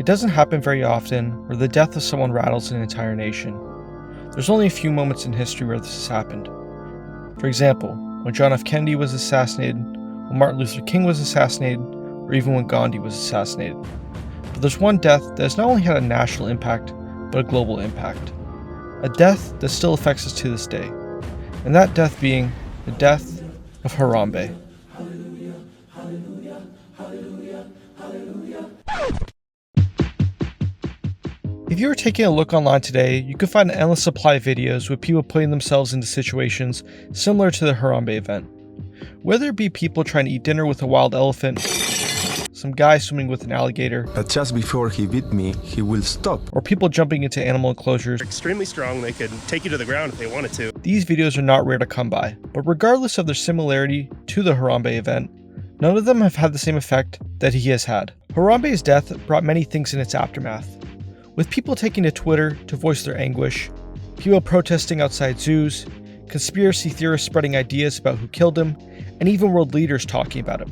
It doesn't happen very often where the death of someone rattles an entire nation. There's only a few moments in history where this has happened. For example, when John F. Kennedy was assassinated, when Martin Luther King was assassinated, or even when Gandhi was assassinated. But there's one death that has not only had a national impact, but a global impact. A death that still affects us to this day. And that death being the death of Harambe. If you were taking a look online today, you could find an endless supply of videos with people putting themselves into situations similar to the Harambe event. Whether it be people trying to eat dinner with a wild elephant, some guy swimming with an alligator, but just before he bit me, he will stop. Or people jumping into animal enclosures. They're extremely strong, they could take you to the ground if they wanted to. These videos are not rare to come by, but regardless of their similarity to the Harambe event, none of them have had the same effect that he has had. Harambe's death brought many things in its aftermath. With people taking to Twitter to voice their anguish, people protesting outside zoos, conspiracy theorists spreading ideas about who killed him, and even world leaders talking about him.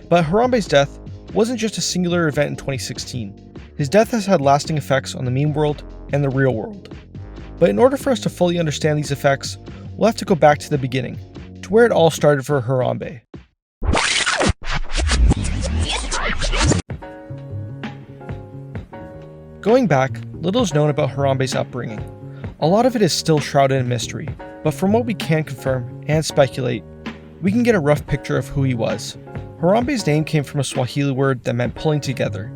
But Harambe's death wasn't just a singular event in 2016. His death has had lasting effects on the meme world and the real world. But in order for us to fully understand these effects, we'll have to go back to the beginning, to where it all started for Harambe. Going back, little is known about Harambe's upbringing. A lot of it is still shrouded in mystery, but from what we can confirm and speculate, we can get a rough picture of who he was. Harambe's name came from a Swahili word that meant pulling together.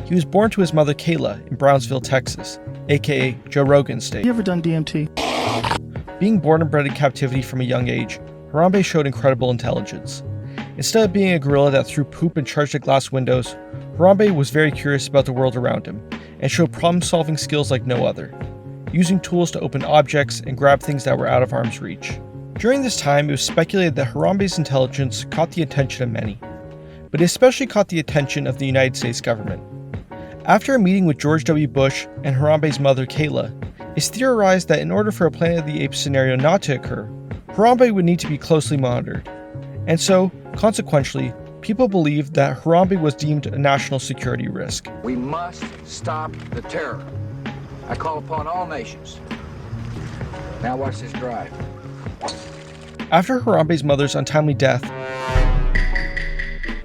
He was born to his mother Kayla in Brownsville, Texas, aka Joe Rogan's state. You ever done DMT? Being born and bred in captivity from a young age, Harambe showed incredible intelligence. Instead of being a gorilla that threw poop and charged at glass windows, Harambe was very curious about the world around him, and showed problem-solving skills like no other, using tools to open objects and grab things that were out of arm's reach. During this time, it was speculated that Harambe's intelligence caught the attention of many, but it especially caught the attention of the United States government. After a meeting with George W. Bush and Harambe's mother Kayla, it's theorized that in order for a Planet of the Apes scenario not to occur, Harambe would need to be closely monitored, and so, consequentially, people believed that Harambe was deemed a national security risk. We must stop the terror. I call upon all nations. Now watch this drive. After Harambe's mother's untimely death,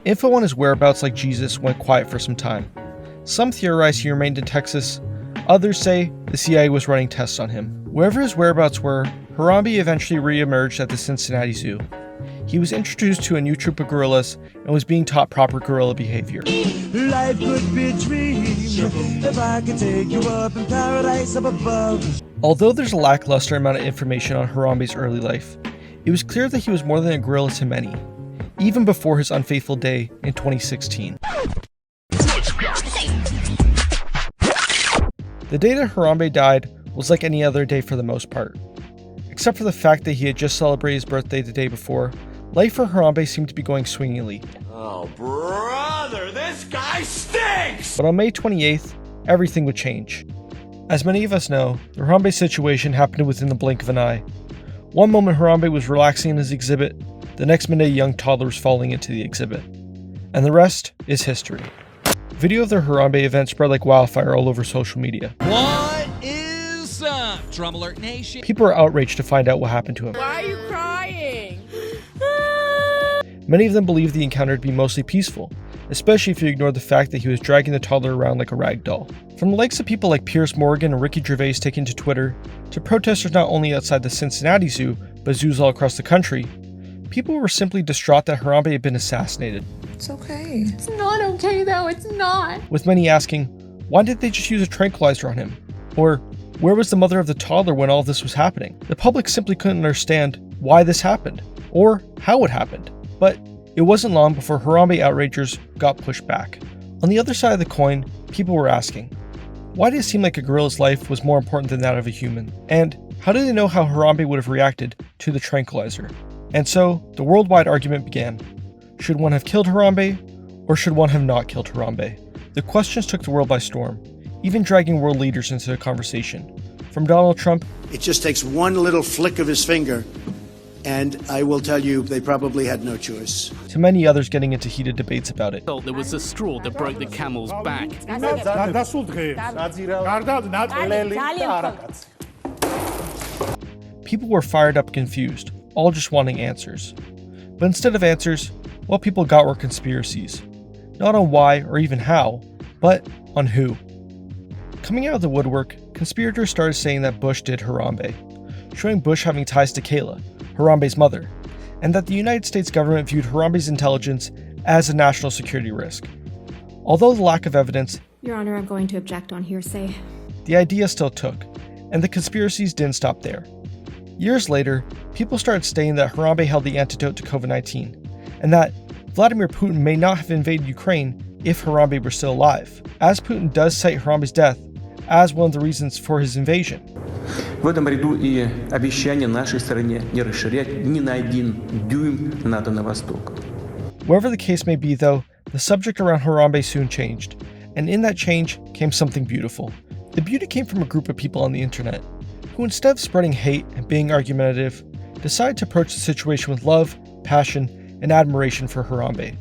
info on his whereabouts like Jesus went quiet for some time. Some theorize he remained in Texas, others say the CIA was running tests on him. Wherever his whereabouts were, Harambe eventually re-emerged at the Cincinnati Zoo. He was introduced to a new troop of gorillas and was being taught proper gorilla behavior. Life could be a dream if I could take you up in paradise up above. Although there's a lackluster amount of information on Harambe's early life, it was clear that he was more than a gorilla to many, even before his unfaithful day in 2016. The day that Harambe died was like any other day for the most part. Except for the fact that he had just celebrated his birthday the day before, life for Harambe seemed to be going swingingly. Oh, brother, this guy stinks! But on May 28th, everything would change. As many of us know, the Harambe situation happened within the blink of an eye. One moment Harambe was relaxing in his exhibit, the next minute a young toddler was falling into the exhibit. And the rest is history. Video of the Harambe event spread like wildfire all over social media. What is up, Drum Alert Nation? People are outraged to find out what happened to him. Why are you crying? Many of them believed the encounter to be mostly peaceful, especially if you ignore the fact that he was dragging the toddler around like a rag doll. From the likes of people like Piers Morgan and Ricky Gervais taking to Twitter, to protesters not only outside the Cincinnati Zoo, but zoos all across the country, people were simply distraught that Harambe had been assassinated. It's okay. It's not okay though, it's not. With many asking, why did they just use a tranquilizer on him? Or, where was the mother of the toddler when all of this was happening? The public simply couldn't understand why this happened, or how it happened. But it wasn't long before Harambe outragers got pushed back. On the other side of the coin, people were asking, why did it seem like a gorilla's life was more important than that of a human? And how did they know how Harambe would have reacted to the tranquilizer? And so, the worldwide argument began. Should one have killed Harambe, or should one have not killed Harambe? The questions took the world by storm, even dragging world leaders into the conversation. From Donald Trump, it just takes one little flick of his finger, And I will tell you, they probably had no choice. to many others getting into heated debates about it. There was a straw that broke the camel's back. People were fired up and confused, all just wanting answers. But instead of answers, what people got were conspiracies. Not on why or even how, but on who. Coming out of the woodwork, conspirators started saying that Bush did Harambe, showing Bush having ties to Kayla, Harambe's mother, and that the United States government viewed Harambe's intelligence as a national security risk. Although the lack of evidence, Your Honor, I'm going to object on hearsay. the idea still took, and the conspiracies didn't stop there. Years later, people started stating that Harambe held the antidote to COVID-19, and that Vladimir Putin may not have invaded Ukraine if Harambe were still alive, as Putin does cite Harambe's death as one of the reasons for his invasion. В этом ряду и обещание нашей стороне не расширять ни на 1 дюйм НАТО на восток. Wherever the case may be though, the subject around Harambe soon changed, and in that change came something beautiful. The beauty came from a group of people on the internet, who instead of spreading hate and being argumentative, decided to approach the situation with love, passion, and admiration for Harambe.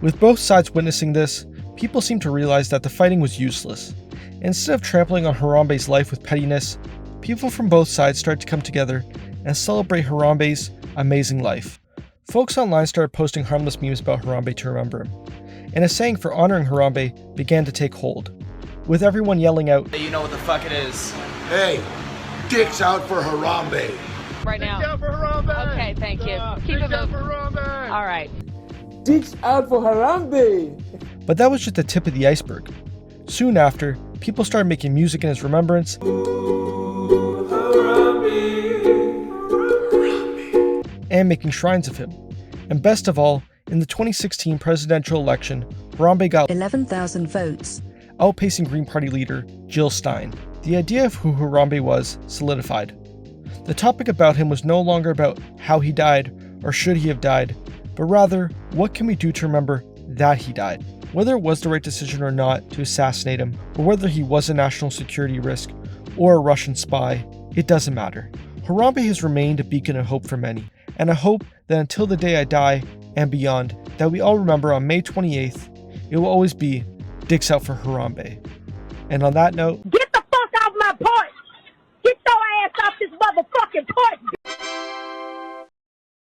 With both sides witnessing this, people seemed to realize that the fighting was useless. Instead of trampling on Harambe's life with pettiness, people from both sides started to come together and celebrate Harambe's amazing life. Folks online started posting harmless memes about Harambe to remember him, and a saying for honoring Harambe began to take hold, with everyone yelling out, You know what the fuck it is. Hey, dicks out for Harambe. Right now. Dicks out for Harambe. Okay, thank you. Keep it moving. All right. Dicks out for Harambe. But that was just the tip of the iceberg. Soon after, people started making music in his remembrance and making shrines of him. And best of all, in the 2016 presidential election, Harambe got 11,000 votes, outpacing Green Party leader Jill Stein. The idea of who Harambe was solidified. The topic about him was no longer about how he died or should he have died, but rather, what can we do to remember that he died? Whether it was the right decision or not to assassinate him, or whether he was a national security risk or a Russian spy, it doesn't matter. Harambe has remained a beacon of hope for many, and I hope that until the day I die and beyond, that we all remember on May 28th, it will always be dicks out for Harambe. And on that note, Get the fuck off my porch! Get your ass off this motherfucking porch!